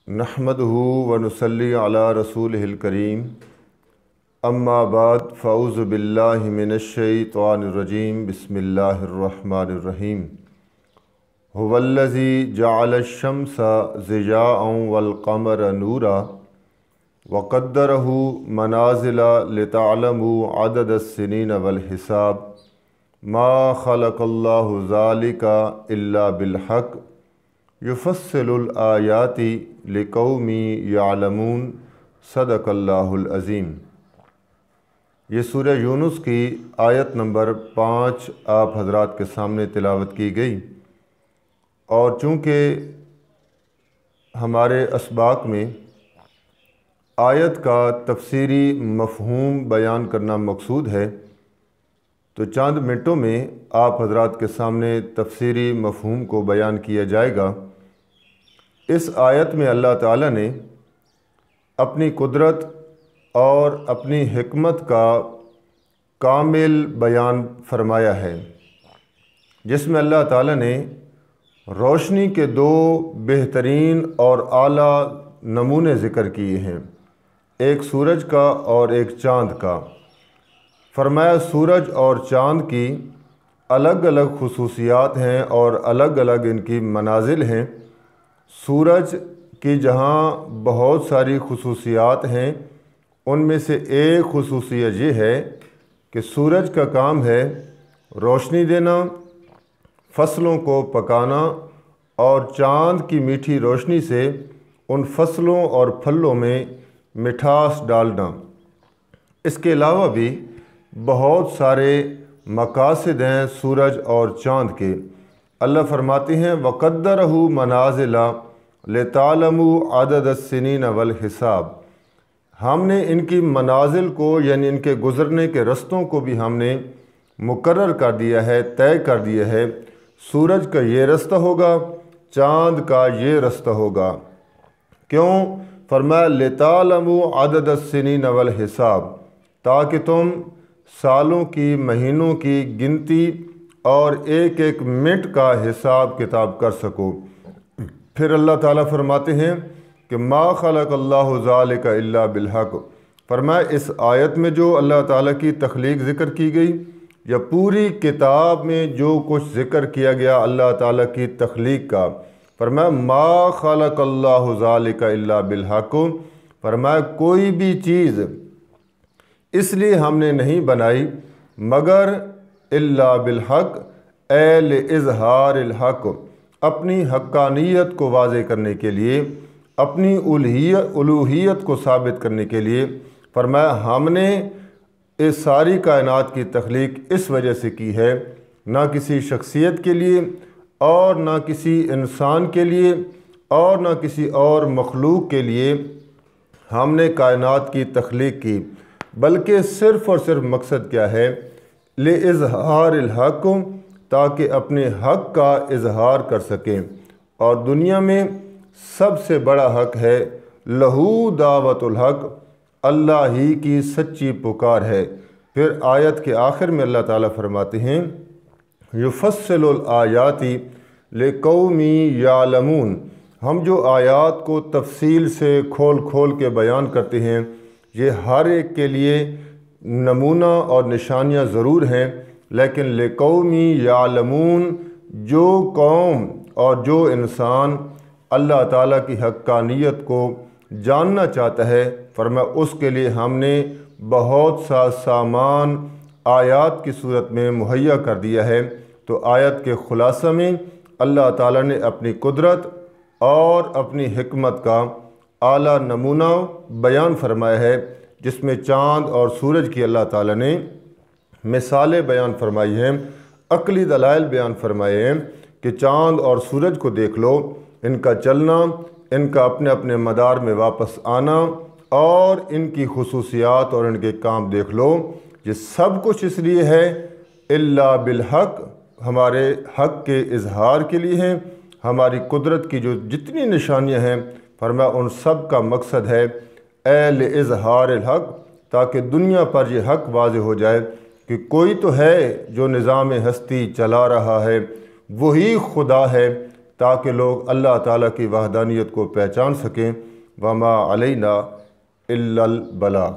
नहमदहु व नुसल्ली अला रसूलिहिल करीम। अम्मा बाद फ़अऊज़ु बिल्लाहि मिनश्शैतानिर्रजीम। बिस्मिल्लाहिर्रहमानिर्रहीम। हुवल्लज़ी जअलश-शम्सा ज़ियाअन वल क़मरा नूरा व क़द्दरहु मनाज़िला लितअलमू अददस्सिनीन वल हिसाब। मा ख़लक़ल्लाहु ज़ालिका इल्ला बिलहक़ युफ़स्सिलुल आयाति लिक़ौमी यअलमून। सदक़ल्लाहुल अज़ीम। ये सूरह यूनुस की आयत नंबर 5 आप हज़रात के सामने तिलावत की गई। और चूँकि हमारे असबाक में आयत का तफसीरी मफ़हूम बयान करना मकसूद है, तो चंद मिनटों में आप हज़रात के सामने तफसीरी मफ़हूम को बयान किया जाएगा। इस आयत में अल्लाह ताला ने अपनी कुदरत और अपनी हिकमत का कामिल बयान फरमाया है, जिसमें अल्लाह ताला ने रोशनी के दो बेहतरीन और आला नमूने ज़िक्र किए हैं, एक सूरज का और एक चाँद का। फरमाया सूरज और चाँद की अलग अलग खुसूसियात हैं और अलग अलग इनकी मनाजिल हैं। सूरज की जहाँ बहुत सारी खुसूसियात हैं, उनमें से एक खुसूसियत ये है कि सूरज का काम है रोशनी देना, फसलों को पकाना और चाँद की मीठी रोशनी से उन फसलों और फलों में मिठास डालना। इसके अलावा भी बहुत सारे मकासद हैं सूरज और चाँद के। अल्लाह फरमाते हैं वक़द्दरहु मनाज़िला लितअलमू अददस्सिनीन वल हिसाब। हमने इनकी मनाजिल को यानी इनके गुज़रने के रस्तों को भी हमने मुकर्रर कर दिया है, तय कर दिया है। सूरज का ये रास्ता होगा, चाँद का ये रास्ता होगा। क्यों? फरमाया लितअलमू अददस्सिनीन वल हिसाब, ताकि तुम सालों की, महीनों की गिनती और एक एक मिनट का हिसाब किताब कर सको। फिर अल्लाह ताला फरमाते हैं कि मा ख़लक़ल्लाहु ज़ालिका इल्ला बिलहक़। फरमाया इस आयत में जो अल्लाह ताला की तख्लीक ज़िक्र की गई, या पूरी किताब में जो कुछ ज़िक्र किया गया अल्लाह ताला की तख्लीक का, फरमाया मा ख़लक़ल्लाहु ज़ालिका इल्ला बिलहक़। फरमाया कोई भी चीज़ इसलिए हमने नहीं बनाई मगर इल्ला बिलहक़ ए लिइज़हारिल हक़, अपनी हक्कानियत को वाज़े करने के लिए, अपनी उलूहियत को साबित करने के लिए। फरमाया हमने इस सारी कायनात की तख्लीक इस वजह से की है, ना किसी शख्सियत के लिए और ना किसी इंसान के लिए और ना किसी और मखलूक के लिए हमने कायनात की तख्लीक की, बल्कि सिर्फ़ और सिर्फ मकसद क्या है, लिइज़हारिल हक़, ताकि अपने हक़ का इजहार कर सकें। और दुनिया में सबसे बड़ा हक़ है लहू दावतुल हक़, अल्लाह ही की सच्ची पुकार है। फिर आयत के आखिर में अल्लाह ताला फरमाते हैं युफ़स्सिलुल आयाति लिक़ौमी यअलमून। हम जो आयात को तफसील से खोल खोल के बयान करते हैं, ये हर एक के लिए नमूना और निशानियाँ ज़रूर हैं, लेकिन लिक़ौमी यअलमून, जो कौम और जो इंसान अल्लाह ताला की हक्कानियत को जानना चाहता है, फरमाया उसके लिए हमने बहुत सा सामान आयत की सूरत में मुहैया कर दिया है। तो आयत के ख़ुलासा में अल्लाह ताला ने अपनी कुदरत और अपनी हिकमत का आला नमूना बयान फरमाया है, जिसमें चाँद और सूरज की अल्लाह ताला ने मिसालें बयान फरमाई हैं, अक़ली दलाइल बयान फरमाए हैं कि चाँद और सूरज को देख लो, इनका चलना, इनका अपने अपने मदार में वापस आना और इनकी खुसूसियात और इनके काम देख लो। ये सब कुछ इसलिए है इल्ला बिलहक़, हमारे हक़ के इजहार के लिए हैं। हमारी कुदरत की जो जितनी निशानियाँ हैं, फरमाया उन सब का मकसद है ए लिइज़हारिल हक़, ताकि दुनिया पर यह हक़ वाज़े हो जाए कि कोई तो है जो निज़ाम हस्ती चला रहा है, वही खुदा है, تاکہ لوگ اللہ تعالیٰ کی وحدانیت کو پہچان سکیں۔ وما علینا الا البلاغ۔